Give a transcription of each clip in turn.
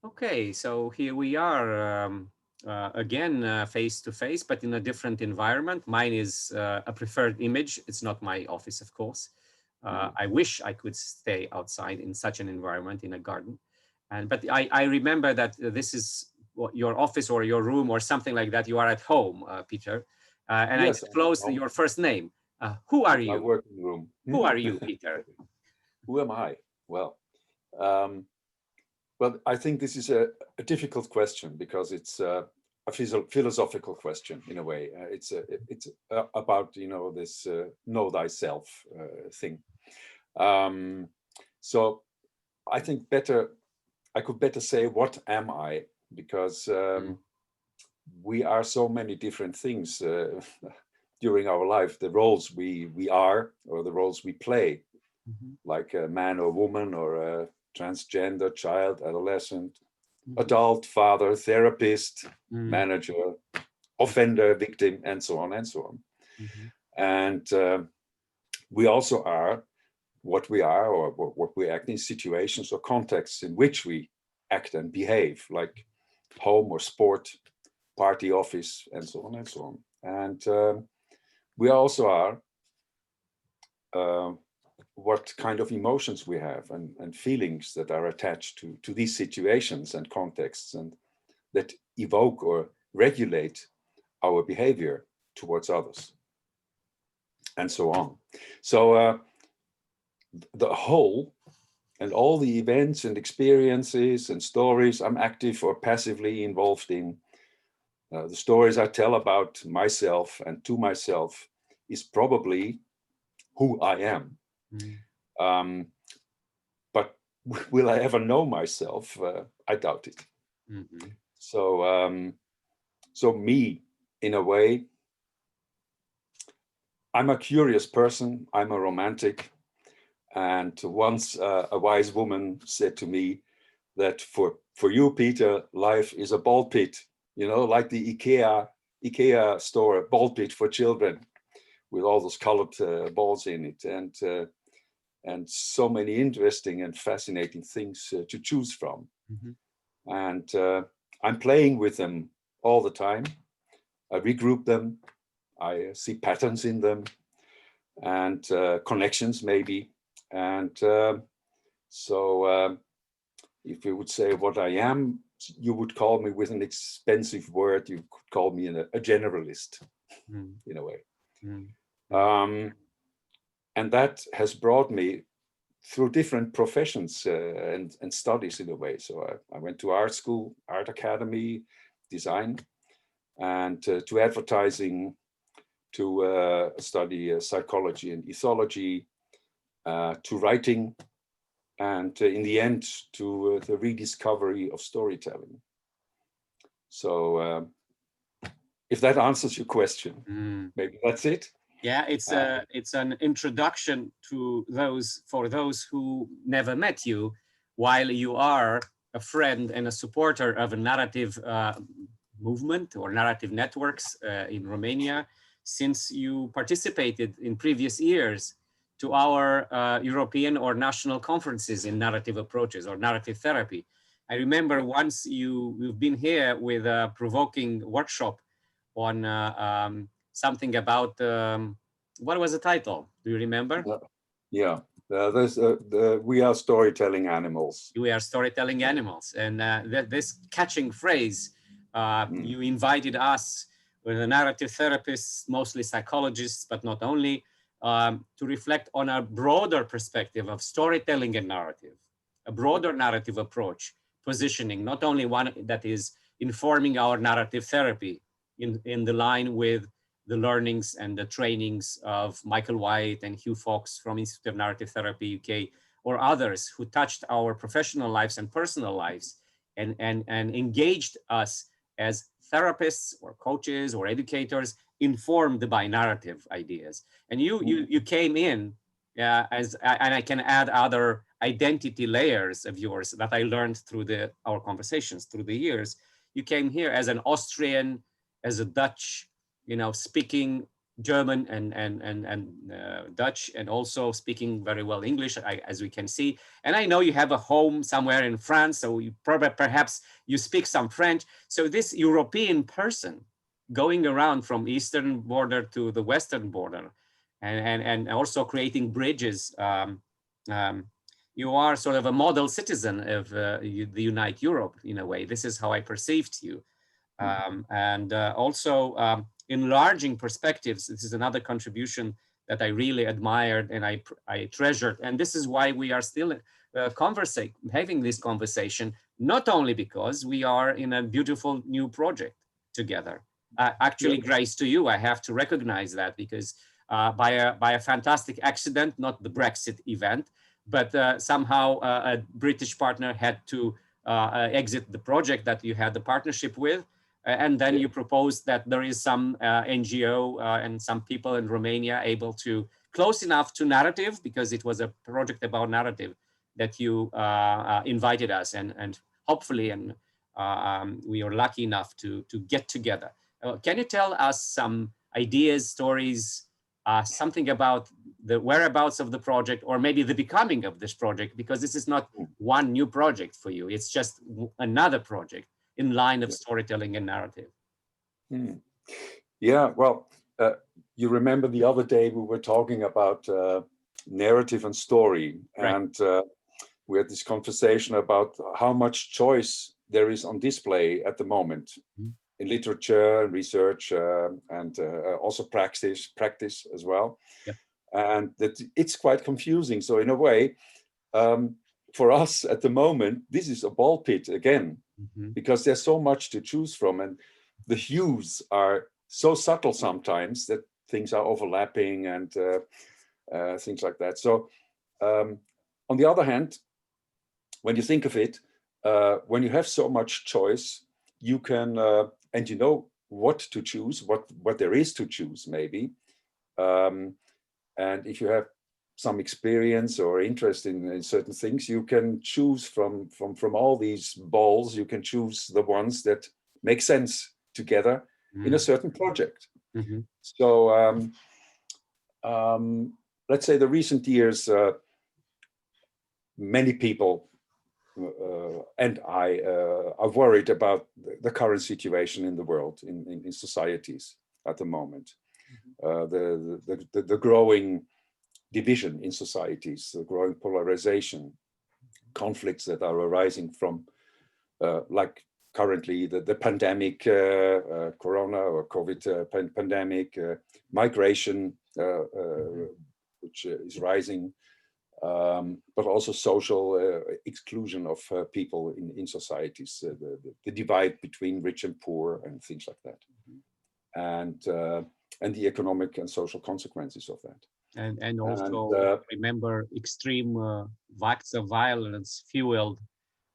Okay, so here we are again face to face, but in a different environment. Mine is a preferred image. It's not my office, of course. Mhm. I wish I could stay outside in such an environment in a garden. But I remember that this is your office or your room or something like that. You are at home, Peter. And I Yes, I'm at disclosed home. your first name. Who are It's my you? working room. Who are you, Peter? Who am I? Well, um, well, I think this is a difficult question because it's a philosophical question in a way. It's about this know thyself thing. Um, so I think I could better say what am I, because Mm, we are so many different things during our life. The roles we are, or the roles we play, mhm, like a man or woman, or a transgender child, adolescent, mhm, adult, father, therapist, mm, manager, offender, victim, and so on and so on. mhm, And we also are what we are, or what we act in situations or contexts in which we act and behave, like home or sport, party, office, and so on and so on. And we also are uh, what kind of emotions we have, and feelings that are attached to these situations and contexts, and that evoke or regulate our behavior towards others, and so on. So the whole and all the events and experiences and stories I'm active or passively involved in, the stories I tell about myself and to myself, is probably who I am. mm, Um, but will I ever know myself? I doubt it. mhm, So, so me, in a way, I'm a curious person. I'm a romantic. And once a wise woman said to me that for you, Peter, life is a ball pit, like the IKEA store, a ball pit for children with all those colored balls in it, and so many interesting and fascinating things to choose from. mhm, And I'm playing with them all the time. I regroup them. I see patterns in them, and connections maybe. And so if you would say what I am, you would call me with an expensive word. You could call me a generalist mm, in a way. mm, mm, Um, and that has brought me through different professions and studies in a way. So I went to art school, art academy, design, and to advertising, to study psychology and ethology, to writing, and in the end, to the rediscovery of storytelling. So if that answers your question, mm. maybe that's it. Yeah, Uh, it's an introduction to those for those who never met you, while you are a friend and a supporter of a narrative movement or narrative networks in Romania, since you participated in previous years to our European or national conferences in narrative approaches or narrative therapy. I remember once you've been here with a provoking workshop on something about what was the title? Do you remember? uh, yeah, we are storytelling animals. We are storytelling animals, and this catching phrase. Mm. You invited us, with a narrative therapists, mostly psychologists, but not only, to reflect on a broader perspective of storytelling and narrative, a broader narrative approach, positioning, not only one that is informing our narrative therapy in the line with the learnings and the trainings of Michael White and Hugh Fox from Institute of Narrative Therapy UK, or others who touched our professional lives and personal lives, and engaged us as therapists or coaches or educators, informed by narrative ideas. And you came in as, and I can add other identity layers of yours that I learned through our conversations through the years. You came here as an Austrian, as a Dutch, speaking German and Dutch, and also speaking very well English, as we can see. And I know you have a home somewhere in France, so you probably perhaps you speak some French. So this European person going around from eastern border to the western border, and also creating bridges. You are sort of a model citizen of the Unite Europe in a way. This is how I perceived you. And also enlarging perspectives. This is another contribution that I really admired and I treasured. And this is why we are still having this conversation, not only because we are in a beautiful new project together. Actually, grace to you, I have to recognize that, because by a fantastic accident, not the Brexit event, but somehow a British partner had to exit the project that you had the partnership with. And then you proposed that there is some NGO and some people in Romania able to close enough to narrative, because it was a project about narrative, that you invited us, and hopefully, and we are lucky enough to get together. Can you tell us some ideas, stories, something about the whereabouts of the project, or maybe the becoming of this project? Because this is not one new project for you, it's just another project in line of storytelling and narrative. Yeah, well, you remember the other day we were talking about narrative and story, Right. and we had this conversation about how much choice there is on display at the moment in literature, research, and also practice as well. Yep. And that it's quite confusing. So in a way, for us at the moment, this is a ball pit again, because there's so much to choose from, and the hues are so subtle sometimes that things are overlapping and things like that. So on the other hand, when you think of it, when you have so much choice, you can, and you know what to choose, what there is to choose maybe. And if you have some experience or interest in certain things, you can choose from all these balls, you can choose the ones that make sense together in a certain project. So let's say the recent years, many people and I are worried about the current situation in the world, in societies at the moment. The growing division in societies, the growing polarization, conflicts that are arising from, like currently the pandemic, Corona or COVID pandemic, migration, which is rising, but also social exclusion of people in societies, the divide between rich and poor and things like that, and the economic and social consequences of that. And also remember extreme acts of violence fueled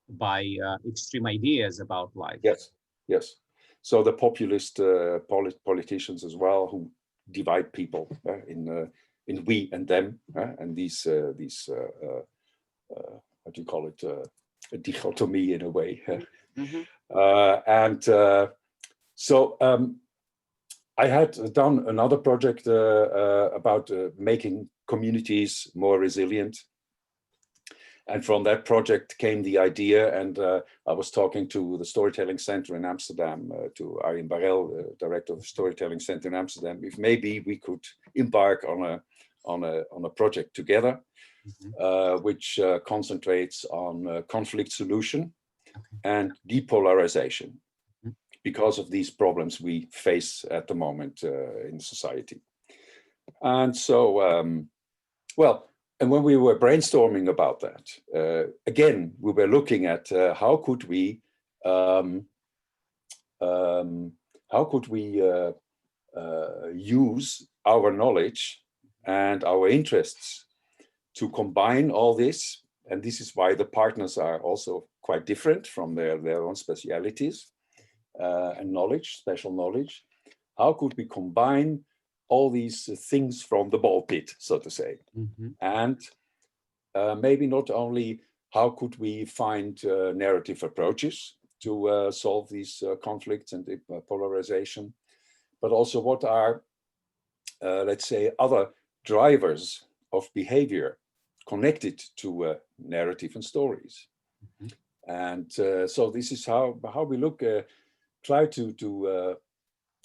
by extreme ideas about life. Yes. So the populist politicians as well, who divide people in we and them, and these what do you call it, a dichotomy in a way. So I had done another project about making communities more resilient. And from that project came the idea, and I was talking to the Storytelling Center in Amsterdam, to Arjen Barel, director of the Storytelling Center in Amsterdam, if maybe we could embark on a project together, which concentrates on conflict solution and depolarization, because of these problems we face at the moment in society. And so, well, and when we were brainstorming about that, again, we were looking at how could we use our knowledge and our interests to combine all this. And this is why the partners are also quite different from their own specialities and knowledge, special knowledge. How could we combine all these things from the ball pit, so to say? And maybe not only how could we find narrative approaches to solve these conflicts and polarization, but also what are let's say, other drivers of behavior connected to narrative and stories. And so this is how we look, try to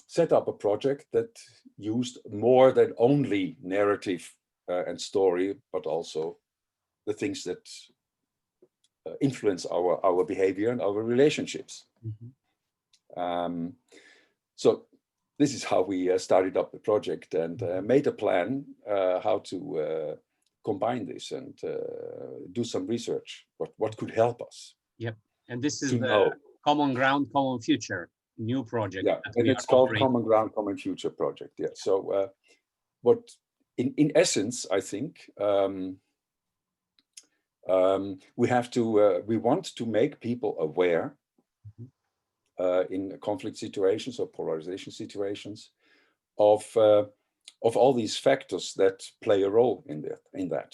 set up a project that used more than only narrative and story, but also the things that influence our behavior and our relationships. So this is how we started up the project and made a plan how to combine this and do some research. What could help us? Yep. And this is to the know. Common Ground, Common Future new project. Yeah, that and we it's are called operating. Common Ground, Common Future project. Yeah. So what, in essence, I think we have to we want to make people aware in conflict situations or polarization situations of all these factors that play a role in that,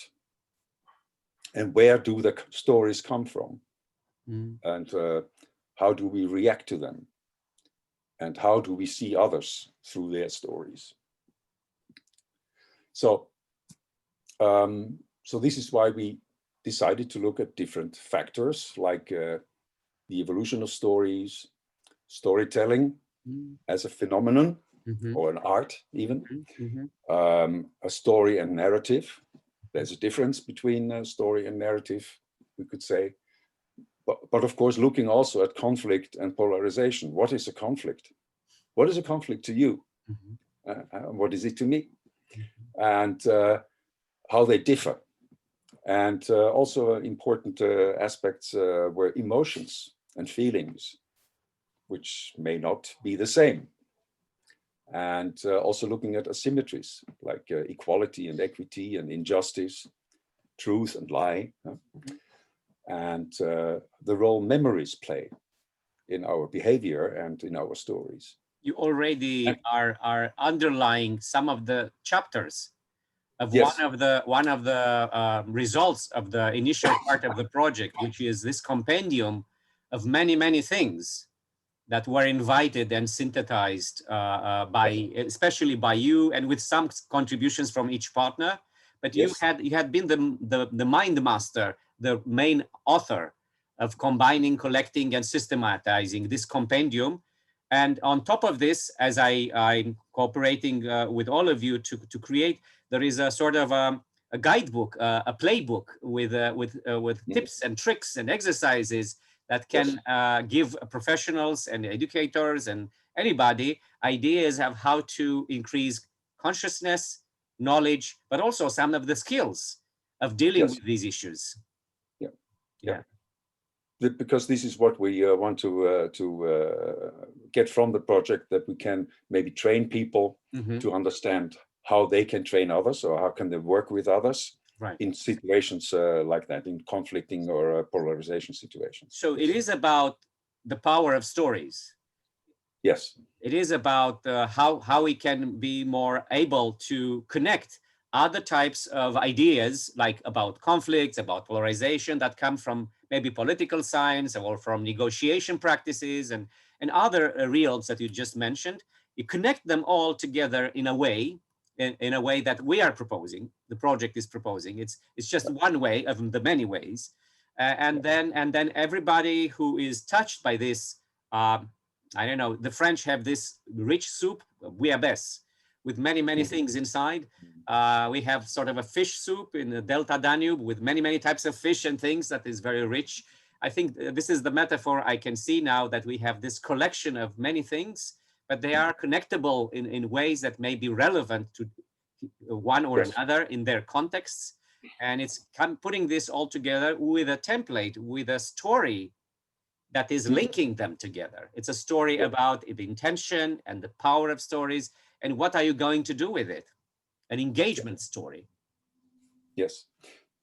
and where do the stories come from, and how do we react to them, and how do we see others through their stories. So so this is why we decided to look at different factors like the evolution of stories, storytelling as a phenomenon or an art even, a story and narrative. There's a difference between story and narrative, we could say. But of course, looking also at conflict and polarization. What is a conflict? What is a conflict to you? What is it to me? And how they differ. And also important aspects were emotions and feelings, which may not be the same. And also looking at asymmetries like equality and equity and injustice, truth and lie, and the role memories play in our behavior and in our stories. You already are underlying some of the chapters of Yes. one of the results of the initial part of the project, which is this compendium of many things that were invited and synthesized especially by you, and with some contributions from each partner. But yes. you had been the mind master, the main author of combining, collecting, and systematizing this compendium. And on top of this, as I'm cooperating with all of you to create, there is a sort of a guidebook, a playbook with tips and tricks and exercises that can give professionals and educators and anybody ideas of how to increase consciousness, knowledge, but also some of the skills of dealing with these issues. Yeah. Because this is what we want to get from the project, that we can maybe train people to understand how they can train others, or how can they work with others in situations like that, in conflicting or polarization situations. So it is about the power of stories. Yes. It is about how we can be more able to connect other types of ideas, like about conflicts, about polarization, that come from maybe political science or from negotiation practices and other realms that you just mentioned. You connect them all together in a way that we are proposing, the project is proposing. It's just one way of the many ways. And then everybody who is touched by this, I don't know, the French have this rich soup, bouillabaisse, with many things inside. We have sort of a fish soup in the Delta Danube with many types of fish and things that is very rich. I think this is the metaphor I can see now, that we have this collection of many things, but they are connectable in ways that may be relevant to one or another in their contexts. And it's putting this all together with a template, with a story that is linking them together. It's a story about the intention and the power of stories, and what are you going to do with it? An engagement story. Yes.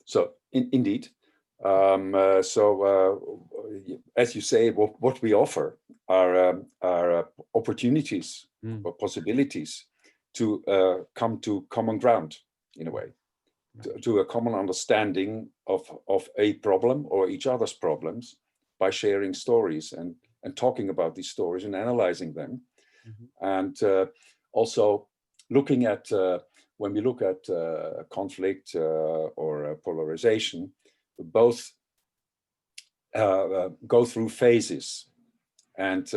So indeed. As you say, what we offer are opportunities or possibilities to come to common ground, in a way, to a common understanding of a problem or each other's problems, by sharing stories and talking about these stories and analyzing them. And also looking at, when we look at conflict or polarization, both go through phases. And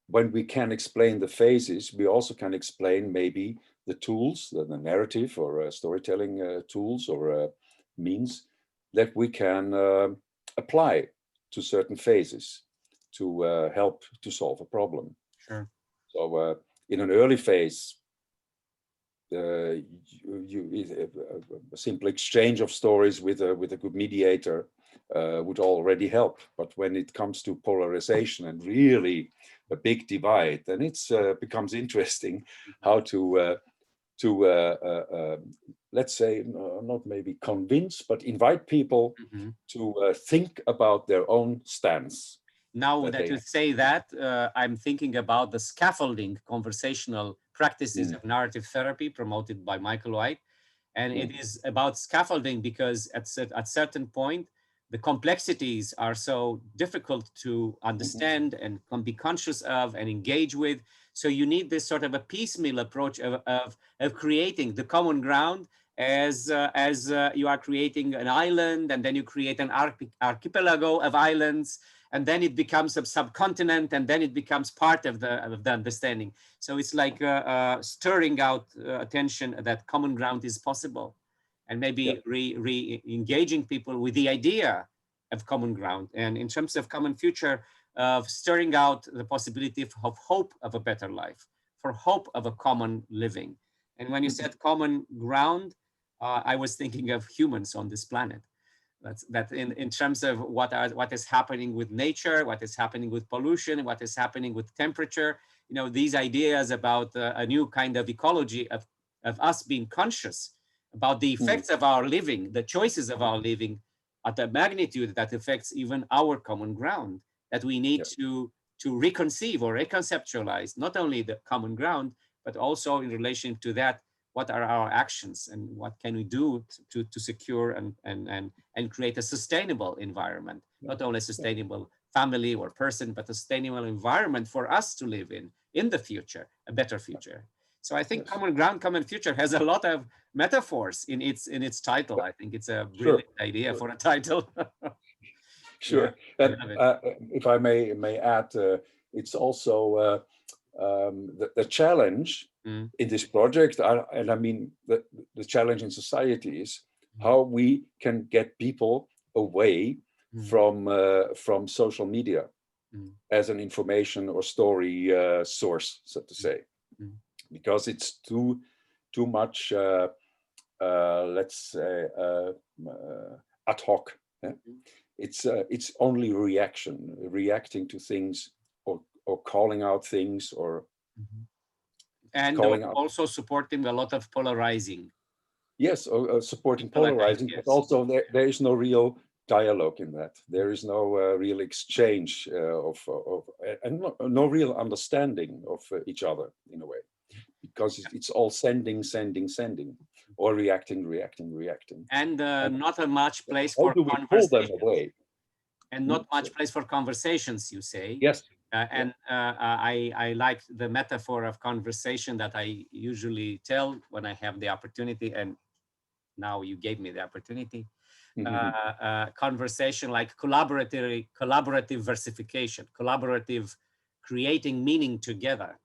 when we can explain the phases, we also can explain maybe the tools, the narrative or storytelling tools or means that we can apply to certain phases to help to solve a problem. Sure. So in an early phase, a simple exchange of stories with a good mediator would already help. But when it comes to polarization and really a big divide, then it's becomes interesting how to let's say not maybe convince, but invite people to think about their own stance. Now that you say that, I'm thinking about the scaffolding conversational practices of narrative therapy promoted by Michael White. And it is about scaffolding because at certain point, the complexities are so difficult to understand and can be conscious of and engage with. So you need this sort of a piecemeal approach of creating the common ground as you are creating an island, and then you create an archipelago of islands, and then it becomes a subcontinent, and then it becomes part of the understanding. So it's like stirring out attention that common ground is possible, and maybe re-engaging people with the idea of common ground. And in terms of common future, of stirring out the possibility of hope of a better life, for hope of a common living. And when you said common ground, I was thinking of humans on this planet. That in terms of what is happening with nature, what is happening with pollution, what is happening with temperature, you know, these ideas about a new kind of ecology of us being conscious about the effects of our living, the choices of our living at a magnitude that affects even our common ground, that we need to reconceive or reconceptualize not only the common ground, but also in relation to that, what are our actions and what can we do to secure and create a sustainable environment, not only a sustainable family or person, but a sustainable environment for us to live in the future, a better future. So I think common ground, common future has a lot of metaphors in its title. I think it's a brilliant idea for a title. Sure. And if I may add, it's also the challenge in this project, and I mean the challenge in society is how we can get people away from social media as an information or story source, so to say, because it's too much, let's say, ad hoc. It's only reacting to things or calling out things or and also supporting a lot of polarizing. Yes, supporting polarizing, but also there is no real dialogue in that. There is no real exchange and no real understanding of each other in a way, because it's all sending, or reacting. And not a much place how for do we pull them away? And not much place for conversations, you say. Yes. I like the metaphor of conversation that I usually tell when I have the opportunity, and now you gave me the opportunity. Conversation like collaborative versification, collaborative creating meaning together.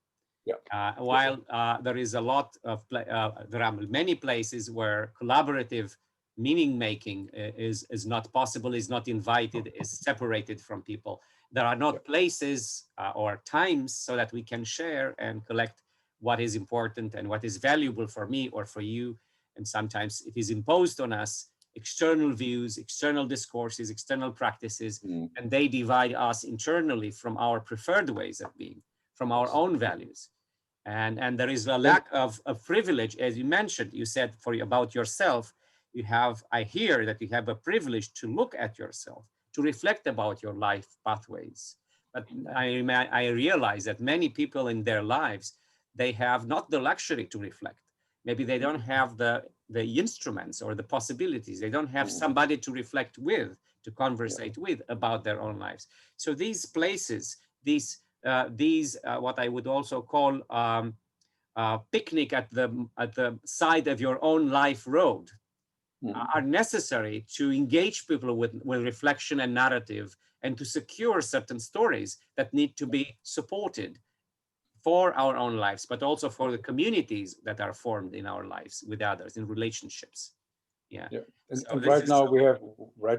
While there is a lot of, there are many places where collaborative meaning making is not possible, is not invited, is separated from people. There are not places or times so that we can share and collect what is important and what is valuable for me or for you. And sometimes it is imposed on us, external views, external discourses, external practices, and they divide us internally from our preferred ways of being, from our own values. And there is a lack of privilege, as you mentioned. You said about yourself, you have, I hear that you have a privilege to look at yourself, to reflect about your life pathways. But I realize that many people in their lives, they have not the luxury to reflect. Maybe they don't have the instruments or the possibilities. They don't have somebody to reflect with, to conversate with about their own lives. So these places, these what I would also call picnic at the side of your own life road are necessary to engage people with reflection and narrative, and to secure certain stories that need to be supported for our own lives, but also for the communities that are formed in our lives with others, in relationships. Yeah. And, So and this right is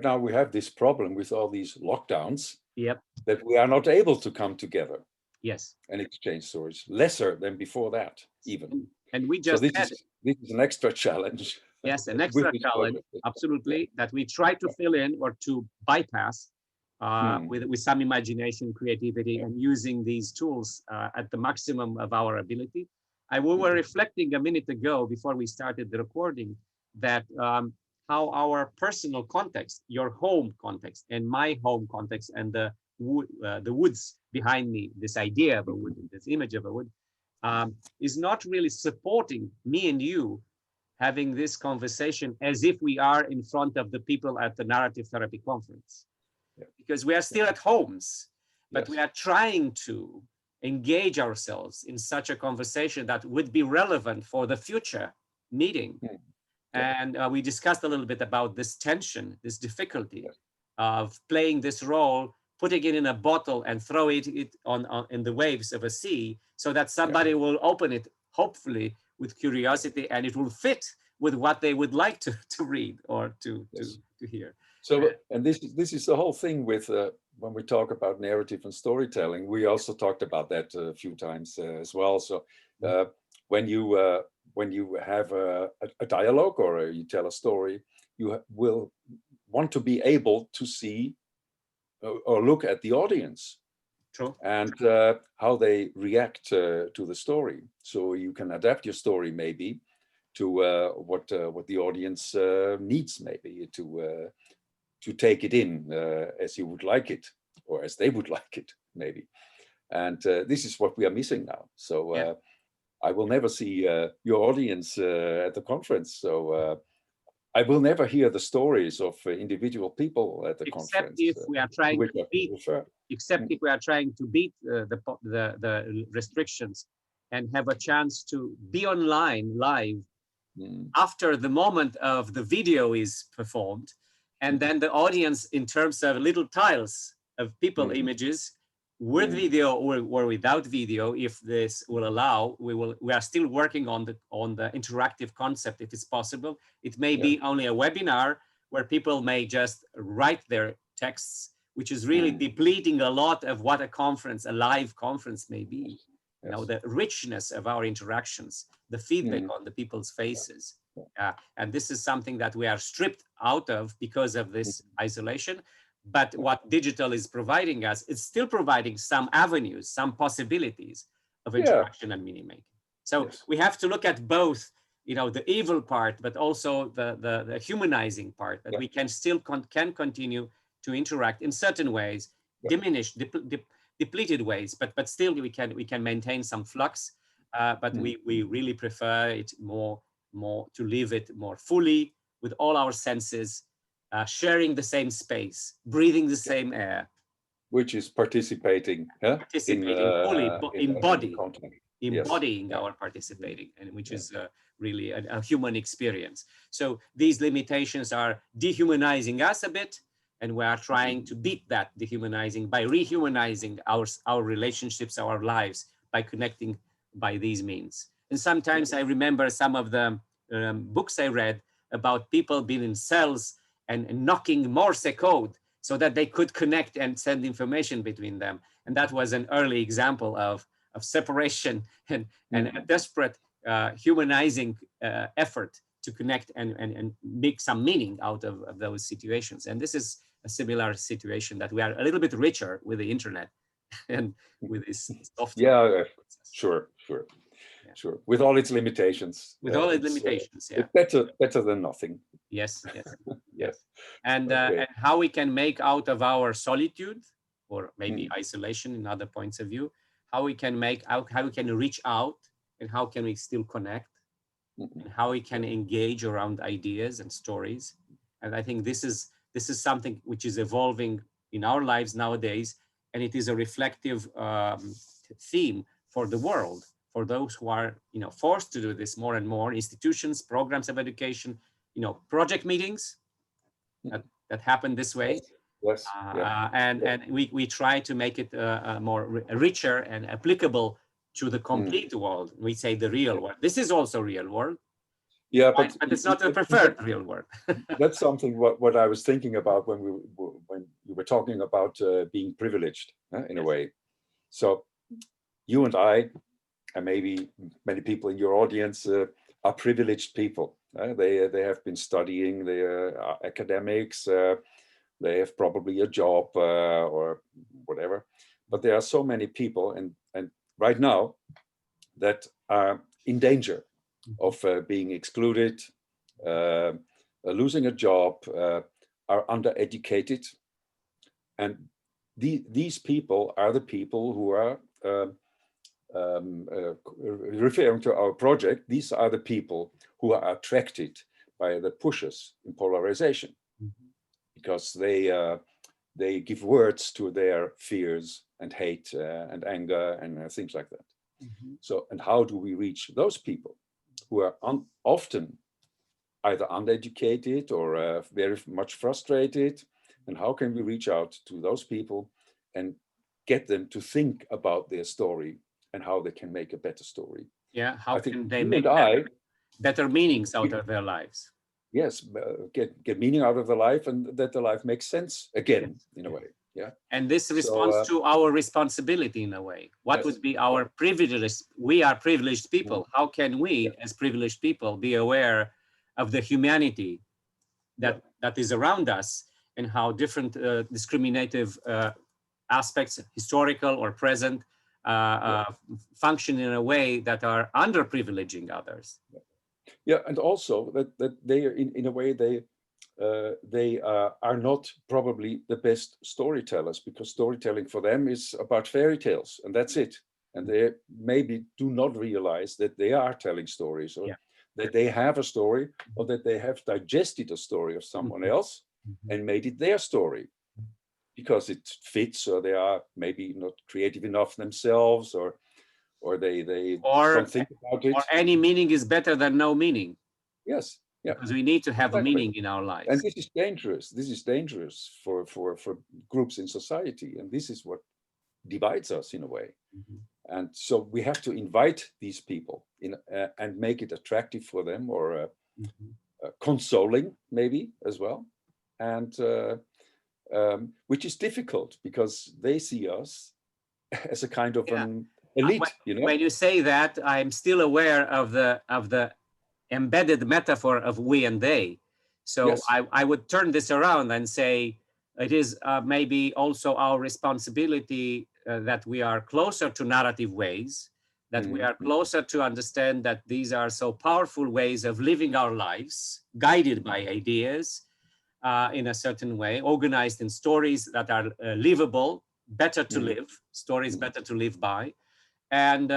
now we have this problem with all these lockdowns. Yep. That we are not able to come together. Yes. And exchange stories, lesser than before that even. And we So just had this is an extra challenge. yes, an extra challenge, absolutely, that we try to fill in or to bypass with some imagination, creativity, and using these tools at the maximum of our ability. We were reflecting a minute ago before we started the recording that how our personal context, your home context, and my home context, and the woods behind me, this idea of a wood, this image of a wood, is not really supporting me and you having this conversation as if we are in front of the people at the narrative therapy conference. Because we are still at homes, but we are trying to engage ourselves in such a conversation that would be relevant for the future meeting. And we discussed a little bit about this tension, this difficulty of playing this role, putting it in a bottle and throw it on in the waves of a sea, so that somebody will open it, hopefully, with curiosity, and it will fit with what they would like to read or to hear. So, and this is the whole thing with when we talk about narrative and storytelling. We also talked about that a few times as well. So, when you have a dialogue or you tell a story, you will want to be able to see or look at the audience. True. And how they react to the story. So you can adapt your story maybe to what the audience needs, maybe to take it in as you would like it, or as they would like it, maybe. And this is what we are missing now. So I will never see your audience at the conference. So I will never hear the stories of individual people at the conference. Except if we are trying to beat, if we are trying to beat the restrictions and have a chance to be online live after the moment of the video is performed, and then the audience, in terms of little tiles of people images, with video or without video, if this will allow, we are still working on the interactive concept if it's possible. It may be only a webinar where people may just write their texts, which is really depleting a lot of what a conference, a live conference may be. You know, the richness of our interactions, the feedback on the people's faces. And this is something that we are stripped out of because of this isolation. But what digital is providing us, it's still providing some avenues, some possibilities of interaction and meaning making. So we have to look at both, you know, the evil part, but also the humanizing part, that we can still continue to interact in certain ways, diminished, depleted ways, but still we can maintain some flux. But we really prefer it more to live it more fully with all our senses. Sharing the same space, breathing the same air. Which is participating, fully, embodying our participating, and which is really a human experience. So these limitations are dehumanizing us a bit, and we are trying to beat that dehumanizing by rehumanizing our relationships, our lives, by connecting by these means. And sometimes I remember some of the books I read about people being in cells and knocking Morse code so that they could connect and send information between them. And that was an early example of separation and a desperate humanizing effort to connect and make some meaning out of those situations. And this is a similar situation, that we are a little bit richer with the internet and with this software. Sure. With all its limitations. With all its limitations, It's better than nothing. Yes. And how we can make out of our solitude, or maybe isolation in other points of view, how we can reach out, and how can we still connect, and how we can engage around ideas and stories. And I think this is something which is evolving in our lives nowadays, and it is a reflective theme for the world, for those who are, forced to do this more and more, institutions, programs of education, project meetings that happen this way. Yes. And we try to make it more richer and applicable to the complete world. We say the real world. This is also real world. Yeah, but it's not the preferred real world. That's something what I was thinking about when you were talking about being privileged in a way. So you and I, and maybe many people in your audience, are privileged people. They have been studying, they are academics, they have probably a job or whatever. But there are so many people, and right now, that are in danger of being excluded, losing a job, are undereducated. And these people are the people who are referring to our project. These are the people who are attracted by the pushers in polarization, because they give words to their fears and hate and anger and things like that. So, and how do we reach those people who are often either uneducated or very much frustrated? And how can we reach out to those people and get them to think about their story and how they can make a better story? Yeah, how can they make better meanings out of their lives? Yes, get meaning out of their life, and that their life makes sense again, in a way. Yeah. And this responds to our responsibility in a way. What would be our privilege? We are privileged people. How can we, as privileged people, be aware of the humanity that is around us, and how different discriminative aspects, historical or present, function in a way that are underprivileging others? Yeah, and also that they are in a way they are not probably the best storytellers, because storytelling for them is about fairy tales and that's it. And they maybe do not realize that they are telling stories, or that they have a story, or that they have digested a story of someone else and made it their story because it fits, or they are maybe not creative enough themselves, or they don't think about it. Or any meaning is better than no meaning. Yes. Yeah. Because we need to have a meaning in our lives. And this is dangerous. This is dangerous for groups in society. And this is what divides us in a way. And so we have to invite these people in and make it attractive for them, or consoling maybe as well. And which is difficult because they see us as a kind of an elite. When you say that, I'm still aware of the embedded metaphor of we and they. So I would turn this around and say it is maybe also our responsibility that we are closer to narrative ways, that we are closer to understand that these are so powerful ways of living our lives, guided by ideas in a certain way, organized in stories that are livable, better to live, stories better to live by, and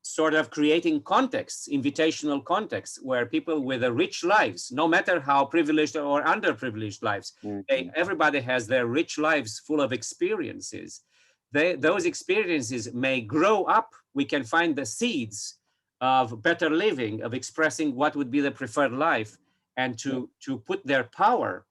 sort of creating contexts, invitational contexts, where people with a rich lives, no matter how privileged or underprivileged lives, everybody has their rich lives full of experiences. Those experiences may grow up. We can find the seeds of better living, of expressing what would be the preferred life, and to put their power,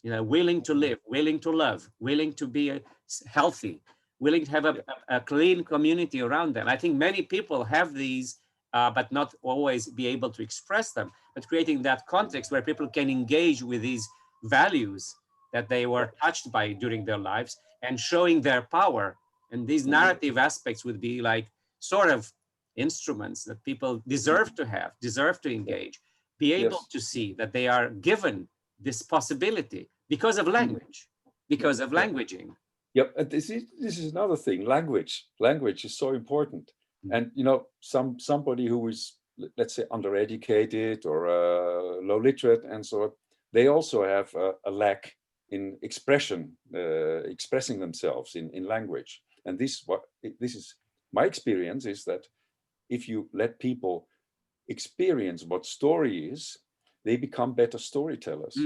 willing to live, willing to love, willing to be healthy, willing to have a clean community around them. I think many people have these, but not always be able to express them. But creating that context where people can engage with these values that they were touched by during their lives, and showing their power. And these narrative aspects would be like sort of instruments that people deserve to have, deserve to engage, be able to see that they are given this possibility because of language, because of languaging. Yep, and this is another thing. Language is so important. And somebody who is, let's say, undereducated or low literate and so on, they also have a lack in expressing themselves in language. And this is my experience, is that if you let people experience what story is, they become better storytellers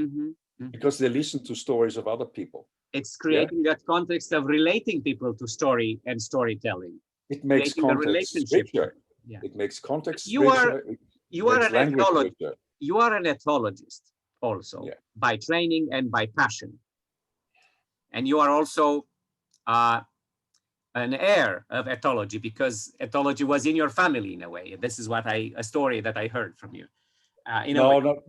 because they listen to stories of other people. It's creating that context of relating people to story and storytelling. It makes context richer. Yeah. It makes context You are richer. It you are makes an language ethologist. richer. You are an ethologist also Yeah. by training and by passion, and you are also uh, an heir of ethology because ethology was in your family in a way. This is what a story that I heard from you. In a way, No,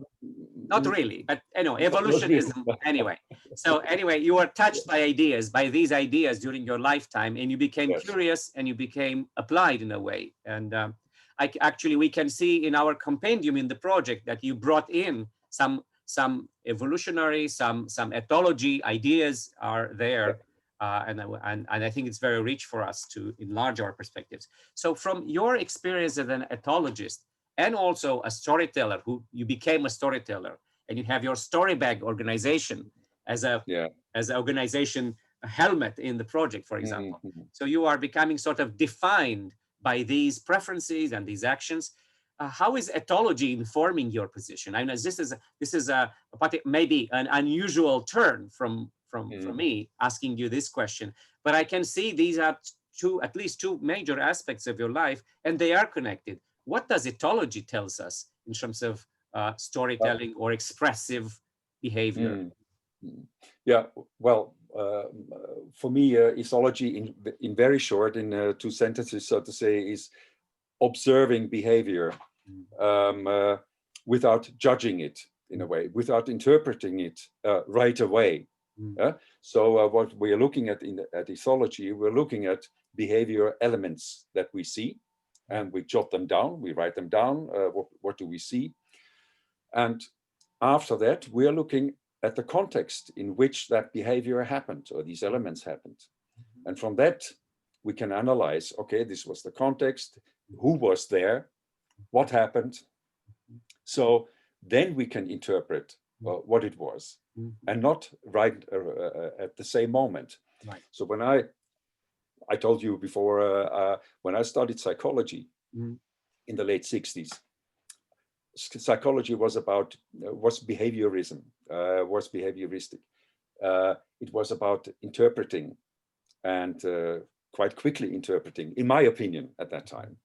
not really, but not really. evolutionism anyway. So anyway, you were touched by these ideas during your lifetime, and you became Yes. curious and you became applied in a way. And actually, we can see in our compendium in the project that you brought in some evolutionary, some ethology ideas are there. And I think it's very rich for us to enlarge our perspectives. So from your experience as an ethologist, and also a storyteller who you became a storyteller, and you have your story bag organization as a as an organization helmet in the project, for example. So you are becoming sort of defined by these preferences and these actions. How is ethology informing your position? I know this is a maybe an unusual turn from me asking you this question, but I can see these are at least two major aspects of your life, and they are connected. What does ethology tells us in terms of storytelling or expressive behavior? Yeah, well, for me, ethology, in very short, in 2 sentences, so to say, is observing behavior without judging it in a way, without interpreting it right away. So what we are looking at at ethology, we're looking at behavior elements that we see, and we jot them down, we write them down. What do we see? And after that, we are looking at the context in which that behavior happened, or these elements happened. And from that, we can analyze, okay, this was the context, who was there, what happened. So then we can interpret what it was, and not right at the same moment. Right. So when I told you before, when I studied psychology in the late 60s, psychology was behaviorism, was behavioristic. It was about interpreting, and quite quickly interpreting, in my opinion, at that time.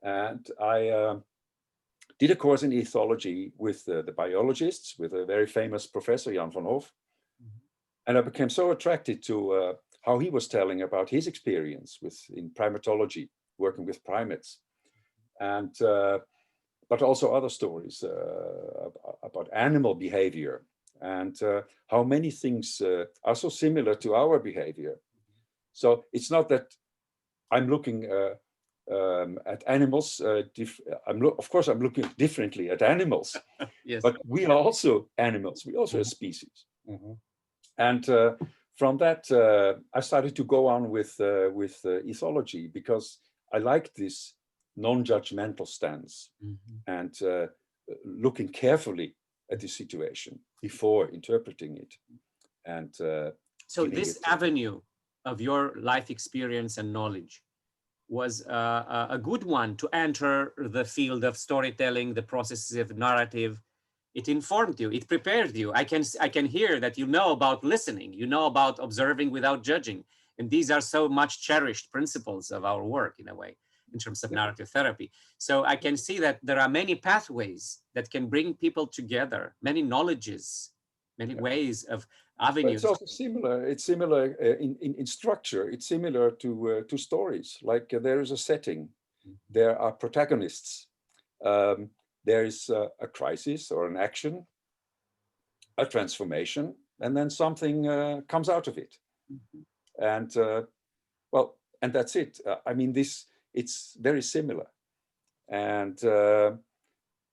And I did a course in ethology with the biologists, with a very famous professor, Jan van Hof. And I became so attracted to how he was telling about his experience in primatology, working with primates. And but also other stories about animal behavior, and how many things are so similar to our behavior. So it's not that I'm looking at animals. Of course, I'm looking differently at animals, yes. But we are also animals. We also a species. And from that, I started to go on with ethology, because I liked this non-judgmental stance and looking carefully at the situation before interpreting it. And so this avenue of your life experience and knowledge was a good one to enter the field of storytelling, the processes of narrative. It informed you, it prepared you. I can hear that you know about listening, you know about observing without judging. And these are so much cherished principles of our work in a way, in terms of narrative therapy. So I can see that there are many pathways that can bring people together, many knowledges, many ways of avenues. But it's also similar. It's similar in structure. It's similar to stories. Like there is a setting, there are protagonists. There is a crisis or an action, a transformation, and then something comes out of it. And well, and that's it. I mean, it's very similar. And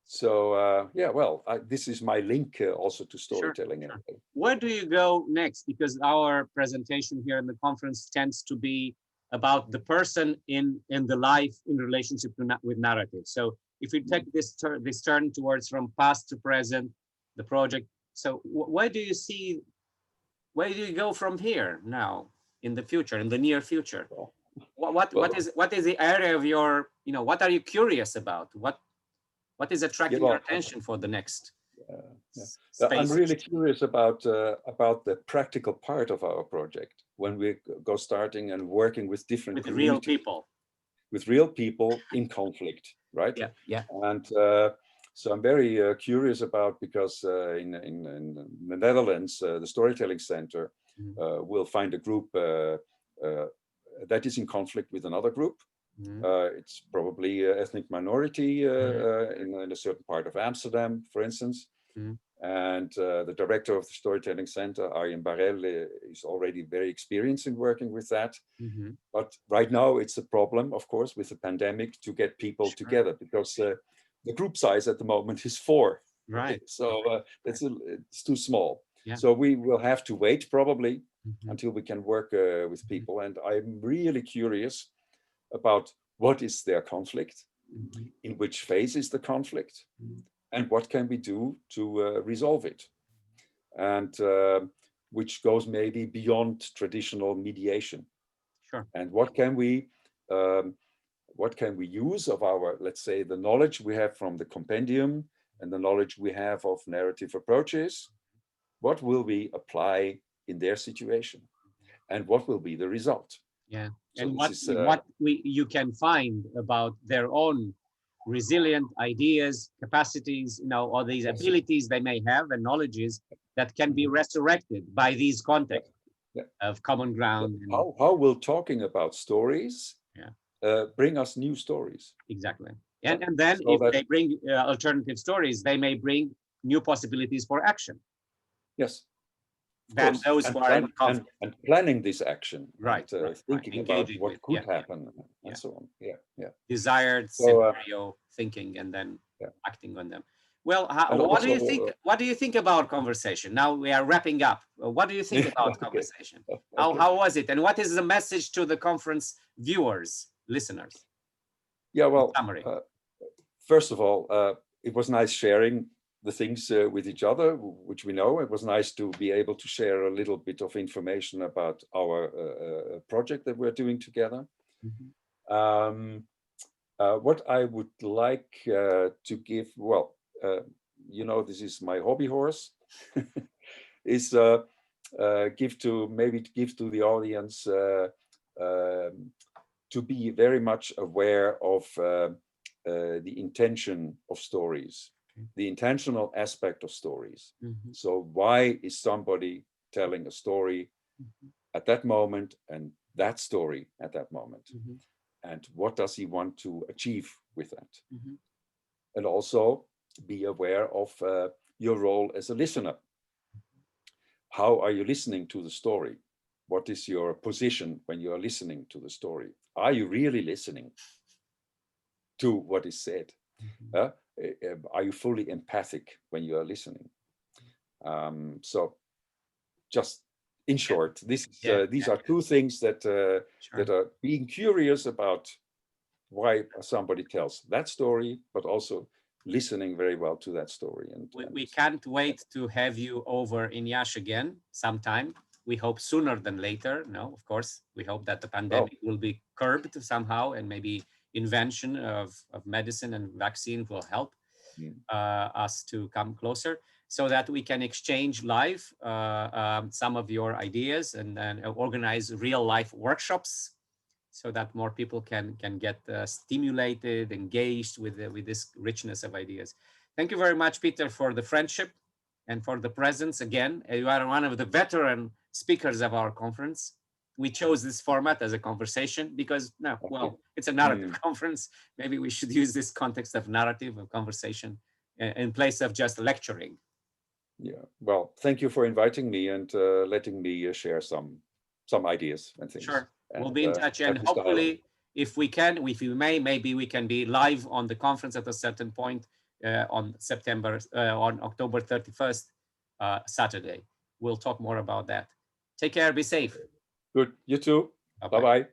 so, yeah, well, this is my link also to storytelling. Sure. Where do you go next? Because our presentation here in the conference tends to be about the person in the life in relationship with narrative. So if we take this turn towards from past to present, the project. So where do you go from here now in the future, in the near future? What is the area of your, what are you curious about? What is attracting your attention for the next? I'm really curious about the practical part of our project when we go starting and working with different real people. with real people in conflict, right? Yeah, yeah. And so I'm very curious about, because in the Netherlands, the Storytelling Center will find a group that is in conflict with another group. It's probably ethnic minority in a certain part of Amsterdam, for instance. And the director of the Storytelling Center, Arjen Barel, is already very experienced in working with that. But right now it's a problem, of course, with the pandemic to get people together, because the group size at the moment is 4. Right. So it's too small. Yeah. So we will have to wait probably until we can work with people. And I'm really curious about what is their conflict, in which phase is the conflict, and what can we do to resolve it, and which goes maybe beyond traditional mediation. Sure. And what can we use of our, let's say, the knowledge we have from the compendium and the knowledge we have of narrative approaches, what will we apply in their situation, and what will be the result? Yeah. So And what you can find about their own resilient ideas, capacities, or these abilities they may have and knowledges that can be resurrected by these contexts of common ground. How will talking about stories bring us new stories? Exactly. And then so if they bring alternative stories, they may bring new possibilities for action. Yes. Than those who are in conflict. And planning this action, right? And, thinking about what could happen, and so on. Desired scenario thinking, and then acting on them. Well, what do you think? What do you think about conversation? Now we are wrapping up. What do you think about conversation? How was it, and what is the message to the conference viewers, listeners? Yeah, well, summary. First of all, it was nice sharing the things with each other, which we know. It was nice to be able to share a little bit of information about our project that we're doing together. What I would like to give, well, this is my hobby horse, is give to the audience to be very much aware of the intention of stories. The intentional aspect of stories. So why is somebody telling a story at that moment, and that story at that moment? And what does he want to achieve with that? And also be aware of your role as a listener. How are you listening to the story? What is your position when you are listening to the story? Are you really listening to what is said? Are you fully empathic when you are listening? So just in short, these are two things that that are being curious about why somebody tells that story, but also listening very well to that story. And we can't wait to have you over in Iași again sometime. We hope sooner than later. No, of course, we hope that the pandemic will be curbed somehow, and maybe invention of medicine and vaccine will help us to come closer, so that we can exchange live some of your ideas, and then organize real life workshops, so that more people can get stimulated, engaged with this richness of ideas. Thank you very much, Peter, for the friendship and for the presence again. You are one of the veteran speakers of our conference. We chose this format as a conversation because, it's a narrative conference. Maybe we should use this context of narrative, of conversation, in place of just lecturing. Yeah, well, thank you for inviting me and letting me share some ideas and things. Sure, and, we'll be in touch, and hopefully, if we may, maybe we can be live on the conference at a certain point on October 31st, Saturday. We'll talk more about that. Take care, be safe. Good, you too. Bye-bye.